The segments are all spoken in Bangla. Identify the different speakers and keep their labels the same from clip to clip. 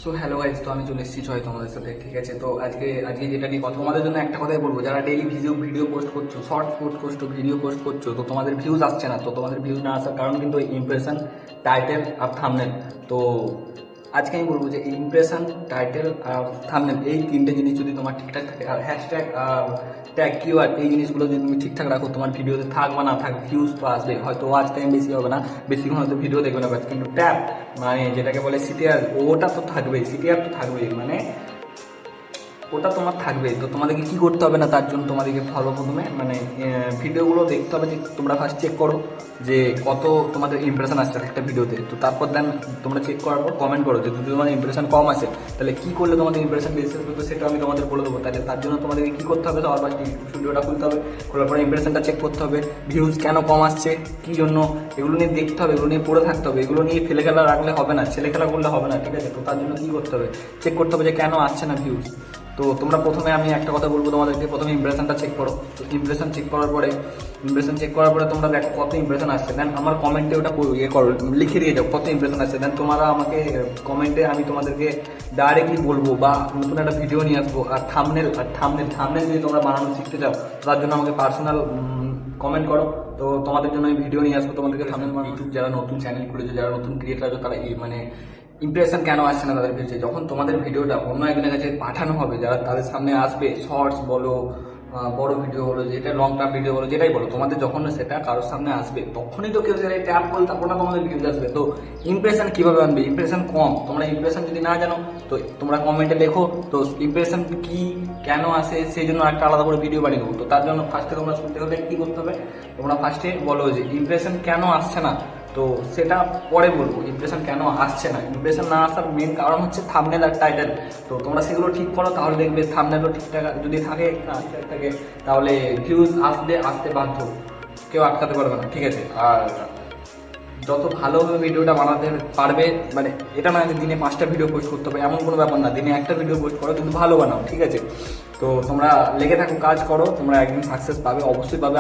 Speaker 1: সো হ্যালো গাইস, তো আমি চলে এসেছি জয় তোমাদের সাথে। ঠিক আছে, তো আজকে যেটা নিয়ে কথা, তোমাদের জন্য একটা কথাই বলবো, যারা ডেইলি ভিডিও পোস্ট করছো, শর্ট পোস্ট করছো, ভিডিও পোস্ট করছো, তো তোমাদের ভিউজ আসছে না। তো তোমাদের ভিউজ না আসার কারণ কিন্তু ইমপ্রেশন, টাইটেল আর থাম্বনেল। তো আজকে আমি বলবো যে ইমপ্রেশন, টাইটেল আর থাম্বনেল, এই তিনটে জিনিস যদি তোমার ঠিকঠাক থাকে, আর হ্যাশট্যাগ আর ট্যাগ কিওয়ার্ড, এই জিনিসগুলো যদি তুমি ঠিকঠাক রাখো, তোমার ভিডিওতে থাক বা না থাক, ভিউজ তো আসবে। হয়তো ওয়াচ টাইম বেশি হবে না, বেশিক্ষণ হয়তো ভিডিও দেখবে না, কিন্তু ট্যাব মানে যেটাকে বলে সিটিআর, ওটা তো থাকবেই, সিটিআর তো থাকবেই, মানে ওটা তোমার থাকবে। তো তোমাদেরকে কি করতে হবে না, তার জন্য তোমাদেরকে ফলো প্রথমে মানে ভিডিওগুলো দেখতে হবে, যে তোমরা ফার্স্ট চেক করো যে কত তোমাদের ইমপ্রেশন আসছে একটা ভিডিওতে। তো তারপর দেন তোমরা চেক করার পর কমেন্ট করো যে যদি তোমার ইমপ্রেশন কম আসে তাহলে কি করলে তোমাদের ইমপ্রেশন বেশি আসবে, তো সেটা আমি তোমাদের বলে দেবো। তাহলে তার জন্য তোমাদেরকে কী করতে হবে, সবার ফার্স্ট ভিডিওটা খুলতে হবে, খোলার পরে ইমপ্রেশনটা চেক করতে হবে, ভিউজ কেন কম আসছে, কী জন্য, এগুলো নিয়ে দেখতে হবে, এগুলো নিয়ে পড়ে থাকতে হবে। এগুলো নিয়ে ফেলে খেলা রাখলে হবে না, ছেলে খেলা করলে হবে না, ঠিক আছে। তো তার জন্য কী করতে হবে, চেক করতে হবে যে কেন আসছে না ভিউজ। তো তোমরা প্রথমে, আমি একটা কথা বলবো তোমাদেরকে, প্রথমে ইমপ্রেশনটা চেক করো। তো ইমপ্রেশন চেক করার পরে তোমরা দেখো কত ইমপ্রেশন আসছে, দেন আমার কমেন্টে ওটা করো, লিখে দিয়ে যাও কত ইমপ্রেশন আসছে। দেন তোমরা আমাকে কমেন্টে, আমি তোমাদেরকে ডাইরেক্টলি বলবো বা নতুন একটা ভিডিও নিয়ে আসবো। আর থামনেল যদি তোমরা বানানো শিখতে চাও, তার জন্য আমাকে পার্সোনাল কমেন্ট করো। তো তোমাদের জন্য আমি ভিডিও নিয়ে আসবো, তোমাদেরকে থামনেল বানানো। ইউটিউব যারা নতুন চ্যানেল খুলেছে, যারা নতুন ক্রিয়েটার আছে, তারা মানে ইমপ্রেশন কেন আসছে না তাদের ভিডিওতে, যখন তোমাদের ভিডিওটা অন্য একজনের কাছে পাঠানো হবে, যারা তাদের সামনে আসবে, শর্টস বলো, বড় ভিডিও বলো, যেটা লং টার্ম ভিডিও বলো, যেটাই বলো, তোমাদের যখন সেটা কারোর সামনে আসবে, তখনই তো কেউ সেটা ট্যাপ করলে তারপর না তোমাদের ভিউজ আসবে। তো ইমপ্রেশন কিভাবে আনবে, ইমপ্রেশন কম, তোমরা ইমপ্রেশন যদি না জানো তো তোমরা কমেন্টে লেখো, তো ইমপ্রেশন কি কেন আসে সেই জন্য একটা আলাদা করে ভিডিও বানিয়ে দেবো। তো তার জন্য ফার্স্টে তোমরা শুনতে হলে কী করতে হবে, তোমরা ফার্স্টে বলো যে ইমপ্রেশন কেন আসছে না, তো সেটা পরে বলবো। ইমপ্রেশন কেন আসছে না, ইমপ্রেশন না আসার মেন কারণ হচ্ছে থাম্বনেল আর টাইটেল। তো তোমরা সেগুলো ঠিক করো, তাহলে দেখবে থাম্বনেলও ঠিকঠাক যদি থাকে, ঠিকঠাক থাকে, তাহলে ভিউজ আসতে বাধ্য, কেউ আটকাতে পারবে না, ঠিক আছে। আর যত ভালোভাবে ভিডিওটা বানাতে পারবে, মানে এটা না যে দিনে 5টা ভিডিও পোস্ট করতে হবে, এমন কোনো ব্যাপার না, দিনে একটা ভিডিও পোস্ট করো, কিন্তু ভালো বানাও, ঠিক আছে। তো তোমরা লেগে থাকো, কাজ করো, তোমরা একদিন সাকসেস পাবে, অবশ্যই পাবে।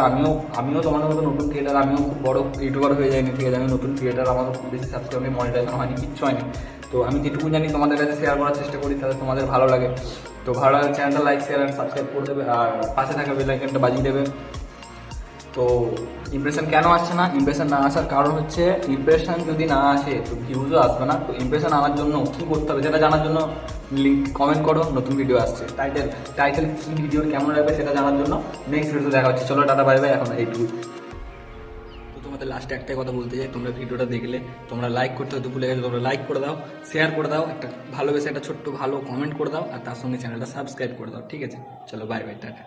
Speaker 1: আমিও তোমাদের মতো নতুন ক্রিয়েটার, আমিও খুব বড় ইউটিউবার হয়ে যায়নি, ঠিক আছে। আমি নতুন ক্রিয়েটার, আমারও খুব বেশি সাবস্ক্রাইব নেই, মনিটাইজেশন হয়নি, কিচ্ছু হয়নি। তো আমি যেটুকু জানি তোমাদের কাছে শেয়ার করার চেষ্টা করি, তাহলে তোমাদের ভালো লাগে। তো ভালো লাগে চ্যানেলটা লাইক, শেয়ার আর সাবস্ক্রাইব করে দেবে, আর পাশে থাকা বেল আইকনটা বাজিয়ে দেবে। তো ইমপ্রেশন কেন আসছে না, ইমপ্রেশন না আসার কারণ হচ্ছে, ইমপ্রেশন যদি না আসে তো ভিউজও আসবে না। তো ইমপ্রেশন আনার জন্য কী করতে হবে সেটা জানার জন্য লিঙ্ক কমেন্ট করো, নতুন ভিডিও আসছে। টাইটেল কী ভিডিওর কেমন লাগবে সেটা জানার জন্য নেক্সট ভিডিও দেখা হচ্ছে। চলো টাটা, বাই বাই, এখন এইটুকু। তো তোমাদের লাস্টে একটাই কথা বলতে চাই, তোমরা ভিডিওটা দেখলে তোমরা লাইক করতে হয়তো ভুলে গেছো, তোমরা লাইক করে দাও, শেয়ার করে দাও, একটা ভালোবেসে একটা ছোট্ট ভালো কমেন্ট করে দাও, আর তার সঙ্গে চ্যানেলটা সাবস্ক্রাইব করে দাও, ঠিক আছে। চলো বাই বাই, টাটা।